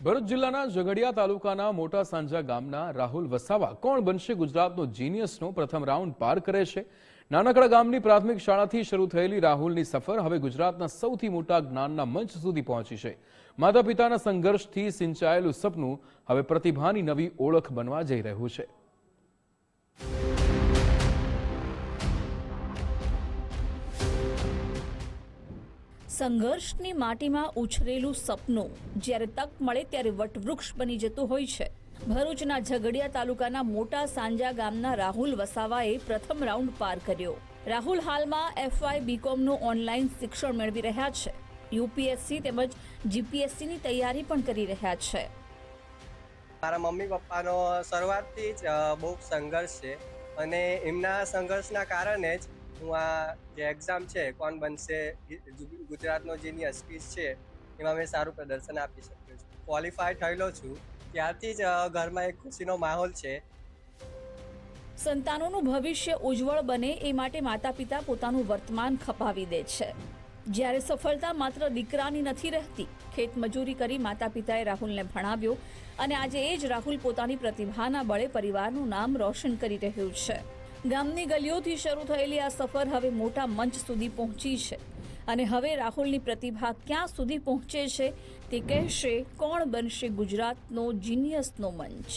ભરૂચ જિલ્લાના ઝઘડિયા તાલુકાના મોટા સાંજા ગામના રાહુલ વસાવા કોણ બનશે ગુજરાતનો જીનિયસનો પ્રથમ રાઉન્ડ પાર કરે છે। નાનકડા ગામની પ્રાથમિક શાળાથી શરૂ થયેલી રાહુલની સફર હવે ગુજરાતના સૌથી મોટા જ્ઞાનના મંચ સુધી પહોંચી છે। માતા પિતાના સંઘર્ષથી સિંચાયેલું સપનું હવે પ્રતિભાની નવી ઓળખ બનવા જઈ રહ્યું છે। સંઘર્ષની માટીમાં ઉછરેલું સપનું જ્યારે તક મળે ત્યારે વટવૃક્ષ બની જતું હોય છે। ભરૂચના ઝઘડિયા તાલુકાના મોટા સાંજા ગામના રાહુલ વસાવાએ પ્રથમ રાઉન્ડ પાર કર્યો। રાહુલ હાલમાં FY BComનું ઓનલાઈન શિક્ષણ મેળવી રહ્યા છે। UPSC તેમજ GPSCની તૈયારી પણ કરી રહ્યા છે। મારા મમ્મી પપ્પાનો શરૂઆતથી જ બહુ સંઘર્ષ છે અને એમના સંઘર્ષના કારણે જ હું આ જે એક્ઝામ છે કોણ બનશે ગુજરાતનો જીનિયસ ક્વિઝ છે એમાં મેં સારું પ્રદર્શન આપી શક્યો છું। ક્વોલિફાય થયેલો છું ત્યારથી જ ઘરમાં એક ખુશીનો માહોલ છે। સંતાનોનું ભવિષ્ય ઉજ્જવળ બને એ માટે માતા પિતા પોતાનું વર્તમાન ખપાવી દે છે। જ્યારે સફળતા માત્ર દીકરાની નથી રહેતી। ખેતમજૂરી કરી માતા પિતાએ રાહુલને ભણાવ્યો અને આજે એ જ રાહુલ પોતાની પ્રતિભાના બળે પરિવારનું નામ રોશન કરી રહ્યું છે। ગામની ગલીઓથી શરૂ થયેલી આ સફર હવે મોટા મંચ સુધી પહોંચી છે અને હવે રાહુલની પ્રતિભા ક્યાં સુધી પહોંચે છે તે કહેશે કોણ બનશે ગુજરાતનો જીનિયસનો મંચ।